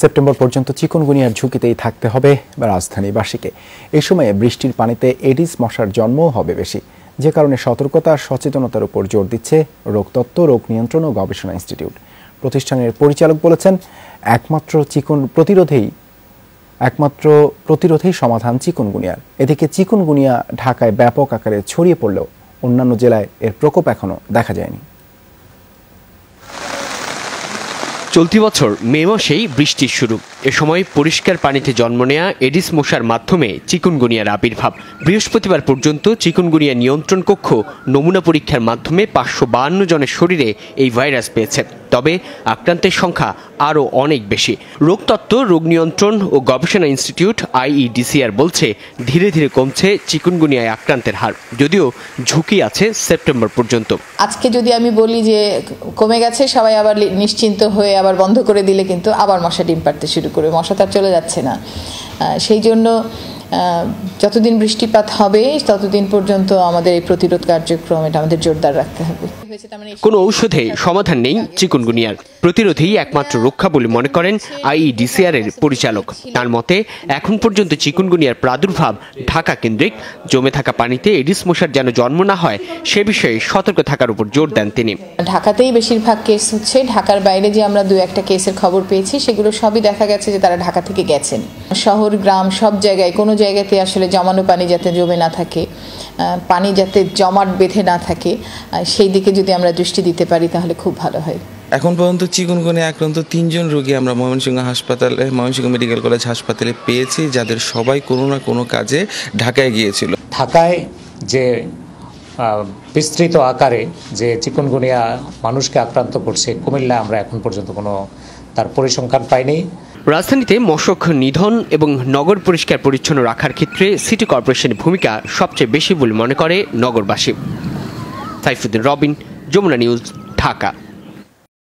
September পর্যন্ত চিকুনগুনিয়ার ঝুঁকিতেই থাকতে হবে রাজধানীবাসীকে। এই সময়ে বৃষ্টির পানিতে এডিস মশার জন্মও হবে বেশি, যে কারণে সতর্কতা আর সচেতনতার উপর জোর দিচ্ছে রোগতত্ত্ব, রোগ নিয়ন্ত্রণ ও গবেষণা ইনস্টিটিউট। প্রতিষ্ঠানের পরিচালক বলেছেন, একমাত্র প্রতিরোধেই সমাধান চিকুনগুনিয়ার। এদিকে চিকুনগুনিয়া ঢাকায় ব্যাপক আকারে ছড়িয়ে পড়লেও অন্যান্য জেলায় এর প্রকোপ এখনো দেখা যায়নি। চলতি বছর মে মাসেই বৃষ্টির শুরু। এ সময় পরিষ্কার পানিতে জন্ম নেয়া এডিস মশার মাধ্যমে চিকুনগুনিয়ার আবির্ভাব। বৃহস্পতিবার পর্যন্ত চিকুনগুনিয়া নিয়ন্ত্রণ কক্ষ নমুনা পরীক্ষার মাধ্যমে 552 জনের শরীরে এই ভাইরাস পেয়েছে। তবে আক্রান্তের সংখ্যা আরও অনেক বেশি। রোগতত্ত্ব, রোগ নিয়ন্ত্রণ ও গবেষণা ইনস্টিটিউট IEDCR বলছে, ধীরে ধীরে কমছে চিকুনগুনিয়ায় আক্রান্তের হার, যদিও ঝুঁকি আছে সেপ্টেম্বর পর্যন্ত। আজকে যদি আমি বলি যে কমে গেছে, সবাই আবার নিশ্চিন্ত হয়ে আবার বন্ধ করে দিলে কিন্তু আবার মশা ডিম পাড়তে শুরু করবে। মশা তার চলে যাচ্ছে না। সেই জন্য যতদিন বৃষ্টিপাত হবে ততদিন পর্যন্ত আমাদের এই প্রতিরোধ কার্যক্রম এটা আমাদের জোরদার রাখতে হবে। কোনো ঔষধে সমাধান নেই চিকুনগুনিয়ার, প্রতিরোধেই একমাত্র রক্ষা বলে মনে করেন IEDCR এর পরিচালক। তার মতে, এখন পর্যন্ত চিকুনগুনিয়ার প্রাদুর্ভাব ঢাকা কেন্দ্রিক। জমে থাকা পানিতে এডিস মশার যেন জন্ম না হয় সে বিষয়ে সতর্ক থাকার উপর জোর দেন তিনি। ঢাকাতেই বেশিরভাগ কেস হচ্ছে। ঢাকার বাইরে যে আমরা 2-1টা কেসের খবর পেয়েছি, সেগুলো সবই দেখা গেছে যে তারা ঢাকা থেকে গেছেন। শহর, গ্রাম সব জায়গায় কোনো জায়গাতে আসলে জমানো পানি যাতে জমে না থাকে, পানি যাতে জমাট বেঁধে না থাকে, সেই দিকে যদি আমরা দৃষ্টি দিতে পারি তাহলে খুব ভালো হয়। এখন পর্যন্ত চিকুনগুনিয়া আক্রান্ত 3 জন রোগী আমরা ময়মনসিংহ মেডিকেল কলেজ হাসপাতালে পেয়েছি, যাদের সবাই কোনো না কোনো কাজে ঢাকায় গিয়েছিল। ঢাকায় যে বিস্তৃত আকারে যে চিকুনগুনিয়া মানুষকে আক্রান্ত করছে, কুমিল্লা আমরা এখন পর্যন্ত কোনো তার পরিসংখ্যান পাইনি। রাজধানীতে মশক নিধন এবং নগর পরিষ্কার পরিচ্ছন্ন রাখার ক্ষেত্রে সিটি কর্পোরেশনের ভূমিকা সবচেয়ে বেশি বলে মনে করে নগরবাসী। সাইফুদ্দিন রবিন, যমুনা নিউজ, ঢাকা।